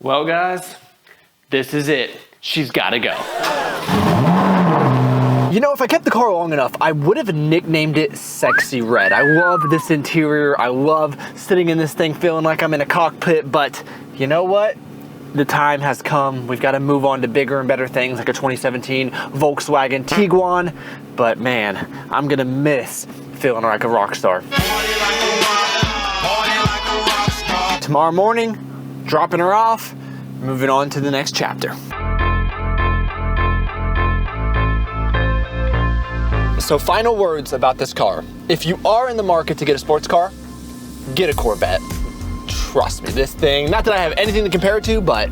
Well, guys, this is it. She's gotta go. You know, if I kept the car long enough, I would have nicknamed it Sexy Red. I love this interior. I love sitting in this thing feeling like I'm in a cockpit, but you know what? The time has come. We've got to move on to bigger and better things like a 2017 Volkswagen Tiguan. But man, I'm gonna miss feeling like a rock star. Tomorrow morning, dropping her off, moving on to the next chapter. So final words about this car. If you are in the market to get a sports car, get a Corvette. Trust me, this thing, not that I have anything to compare it to, but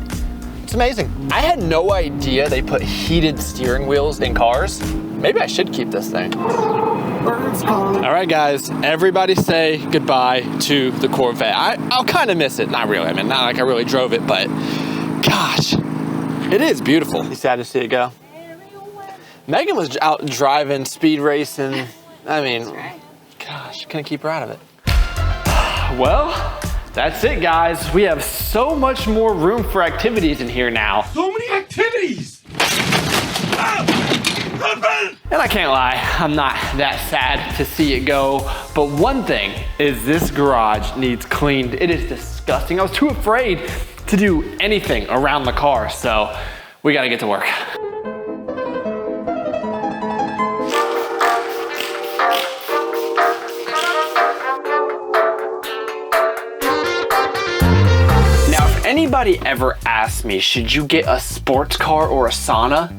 it's amazing. I had no idea they put heated steering wheels in cars. Maybe I should keep this thing. All right, guys, everybody say goodbye to the Corvette. I'll kind of miss it. Not really, I mean, not like I really drove it, but gosh, it is beautiful. You sad to see it go? Megan was out driving, speed racing. I mean, gosh, couldn't keep her out of it. Well, that's it, guys. We have so much more room for activities in here now. So many activities! And I can't lie, I'm not that sad to see it go. But one thing is this garage needs cleaned. It is disgusting. I was too afraid to do anything around the car, so we gotta get to work. Anybody ever asked me, should you get a sports car or a sauna?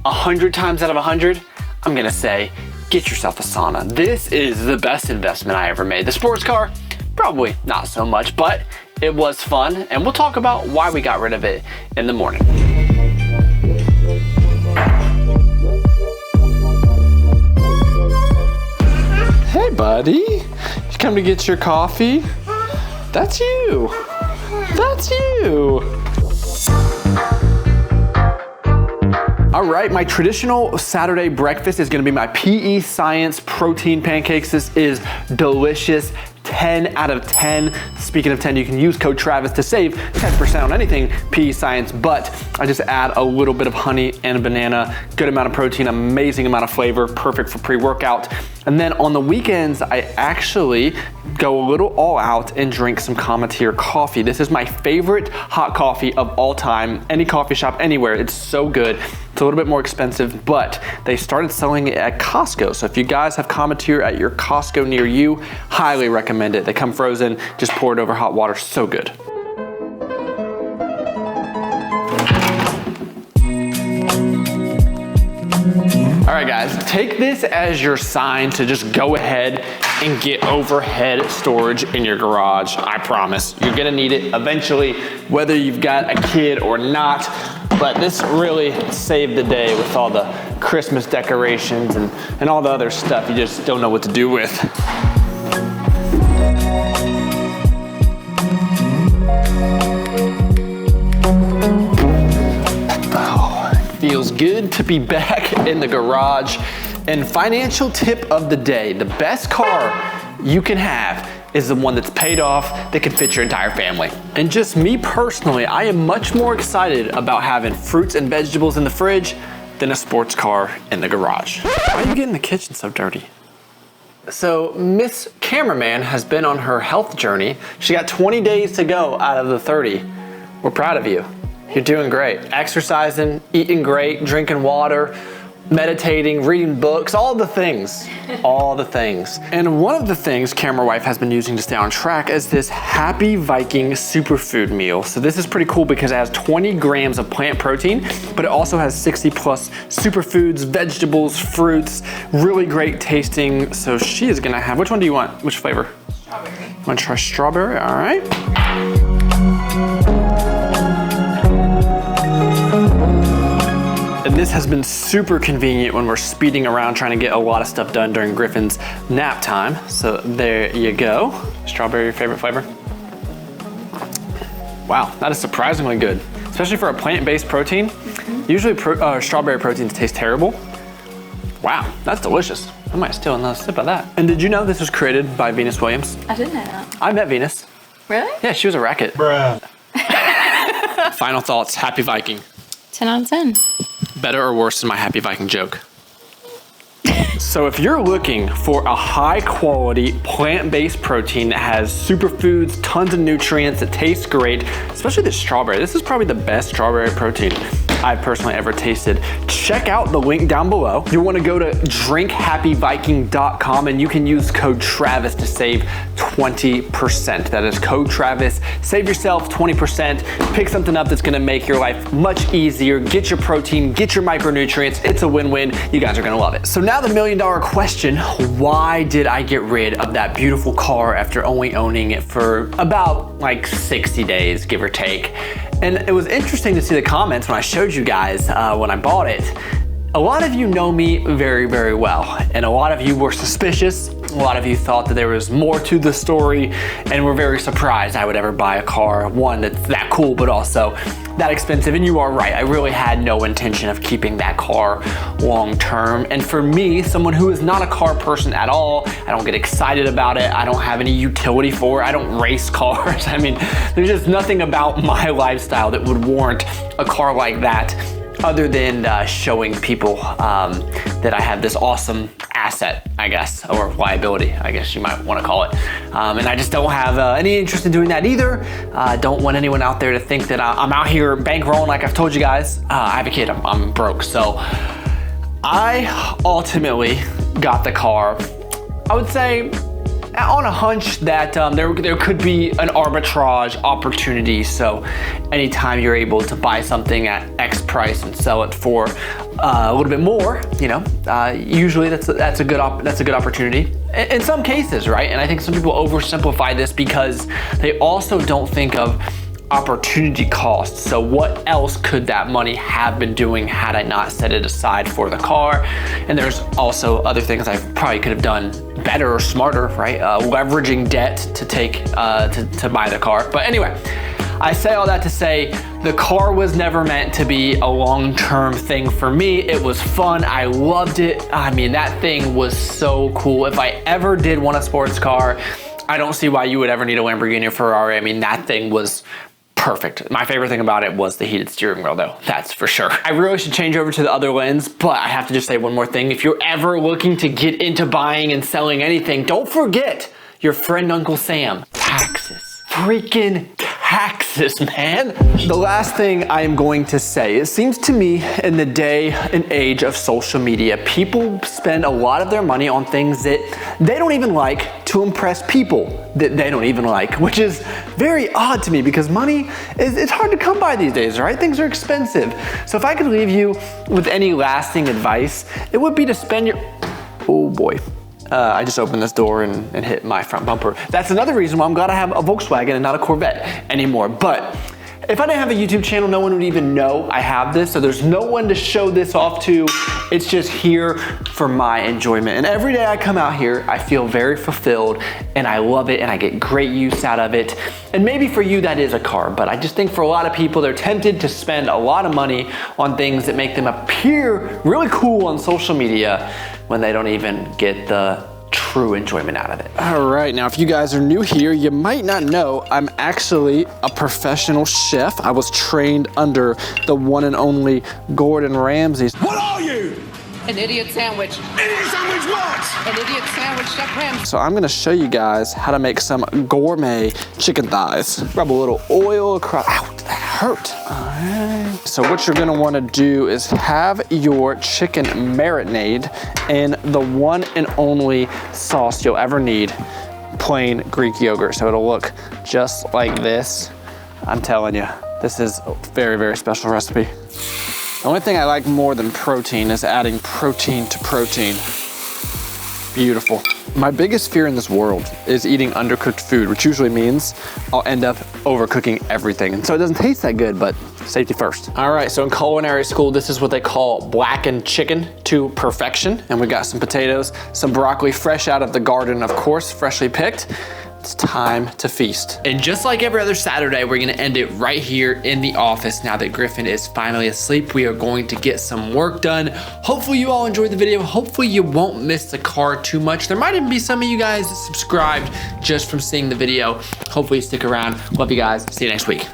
100 times out of 100, I'm gonna say, get yourself a sauna. This is the best investment I ever made. The sports car, probably not so much, but it was fun, and we'll talk about why we got rid of it in the morning. Hey, buddy, you come to get your coffee? That's you. That's you. All right, my traditional Saturday breakfast is gonna be my PE Science protein pancakes. This is delicious. 10 out of 10. Speaking of 10, you can use code Travis to save 10% on anything PE Science, but I just add a little bit of honey and a banana, good amount of protein, amazing amount of flavor, perfect for pre-workout. And then on the weekends, I actually go a little all out and drink some Cometeer coffee. This is my favorite hot coffee of all time. Any coffee shop anywhere, it's so good. It's a little bit more expensive, but they started selling it at Costco. So if you guys have Cometeer at your Costco near you, highly recommend it. They come frozen, just pour it over hot water, so good. All right, guys, take this as your sign to just go ahead and get overhead storage in your garage. I promise, you're gonna need it eventually, whether you've got a kid or not. But this really saved the day with all the Christmas decorations and all the other stuff you just don't know what to do with. Feels good to be back in the garage. And financial tip of the day, the best car you can have is the one that's paid off, that can fit your entire family. And just me personally, I am much more excited about having fruits and vegetables in the fridge than a sports car in the garage. Why are you getting the kitchen so dirty? So Miss Cameraman has been on her health journey. She got 20 days to go out of the 30. We're proud of you. You're doing great. Exercising, eating great, drinking water, meditating, reading books, all the things, all the things. And one of the things Camera Wife has been using to stay on track is this Happy Viking superfood meal. So this is pretty cool because it has 20 grams of plant protein, but it also has 60 plus superfoods, vegetables, fruits, really great tasting. So she is gonna have, which one do you want? Which flavor? Strawberry. Want to try strawberry? All right. And this has been super convenient when we're speeding around trying to get a lot of stuff done during Griffin's nap time. So there you go. Strawberry, your favorite flavor? Wow, that is surprisingly good, especially for a plant-based protein. Usually strawberry proteins taste terrible. Wow, that's delicious. I might steal another sip of that. And did you know this was created by Venus Williams? I didn't know that. I met Venus. Really? Yeah, she was a racket. Bruh. final thoughts, Happy Viking. 10 out of 10. Better or worse than my Happy Viking joke? So if you're looking for a high quality plant-based protein that has superfoods, tons of nutrients, that tastes great, especially the strawberry. This is probably the best strawberry protein I've personally ever tasted. Check out the link down below. You wanna go to drinkhappyviking.com and you can use code Travis to save 20%. That is code Travis. Save yourself 20%. Pick something up that's gonna make your life much easier. Get your protein, get your micronutrients. It's a win-win. You guys are gonna love it. So now the million-dollar question, why did I get rid of that beautiful car after only owning it for about like 60 days, give or take? And it was interesting to see the comments when I showed you guys when I bought it. A lot of you know me very, very well, and a lot of you were suspicious. A lot of you thought that there was more to the story and were very surprised I would ever buy a car, one that's that cool, but also that expensive. And you are right, I really had no intention of keeping that car long term. And for me, someone who is not a car person at all, I don't get excited about it, I don't have any utility for it, I don't race cars. I mean, there's just nothing about my lifestyle that would warrant a car like that, other than showing people that I have this awesome asset, I guess, or liability, I guess you might want to call it. And I just don't have any interest in doing that either. Don't want anyone out there to think that I'm out here bankrolling like I've told you guys. I have a kid, I'm broke. So I ultimately got the car, I would say, on a hunch that there could be an arbitrage opportunity. So anytime you're able to buy something at X price and sell it for a little bit more, you know, usually that's a good opportunity. In some cases, right? And I think some people oversimplify this because they also don't think of opportunity costs. So what else could that money have been doing had I not set it aside for the car? And there's also other things I probably could have done better or smarter, right? Leveraging debt to take to buy the car. But anyway, I say all that to say the car was never meant to be a long-term thing for me. It was fun, I loved it. I mean, that thing was so cool. If I ever did want a sports car, I don't see why you would ever need a Lamborghini or Ferrari. I mean, that thing was perfect. My favorite thing about it was the heated steering wheel though, that's for sure. I really should change over to the other lens, but I have to just say one more thing. If you're ever looking to get into buying and selling anything, don't forget your friend Uncle Sam. Taxes. Freaking taxes, man. The last thing I am going to say, it seems to me in the day and age of social media, people spend a lot of their money on things that they don't even like to impress people that they don't even like, which is very odd to me because money it's hard to come by these days, right? Things are expensive. So if I could leave you with any lasting advice, it would be to spend your, oh boy. I just opened this door and hit my front bumper. That's another reason why I'm glad I have a Volkswagen and not a Corvette anymore. But if I didn't have a YouTube channel, no one would even know I have this. So there's no one to show this off to. It's just here for my enjoyment. And every day I come out here, I feel very fulfilled and I love it and I get great use out of it. And maybe for you that is a car, but I just think for a lot of people, they're tempted to spend a lot of money on things that make them appear really cool on social media when they don't even get the true enjoyment out of it. All right, now if you guys are new here, you might not know I'm actually a professional chef. I was trained under the one and only Gordon Ramsay. What are you? An idiot sandwich. Idiot sandwich what? An idiot sandwich, Chef Ramsay. So I'm gonna show you guys how to make some gourmet chicken thighs. Rub a little oil across, ow, that hurt. All right. So what you're gonna wanna do is have your chicken marinade in the one and only sauce you'll ever need, plain Greek yogurt. So it'll look just like this. I'm telling you, this is a very, very special recipe. The only thing I like more than protein is adding protein to protein. Beautiful. My biggest fear in this world is eating undercooked food, which usually means I'll end up overcooking everything. And so it doesn't taste that good, but safety first. All right, so in culinary school, this is what they call blackened chicken to perfection. And we got some potatoes, some broccoli fresh out of the garden, of course, freshly picked. It's time to feast. And just like every other Saturday, we're gonna end it right here in the office. Now that Griffin is finally asleep, we are going to get some work done. Hopefully you all enjoyed the video. Hopefully you won't miss the car too much. There might even be some of you guys subscribed just from seeing the video. Hopefully you stick around. Love you guys. See you next week.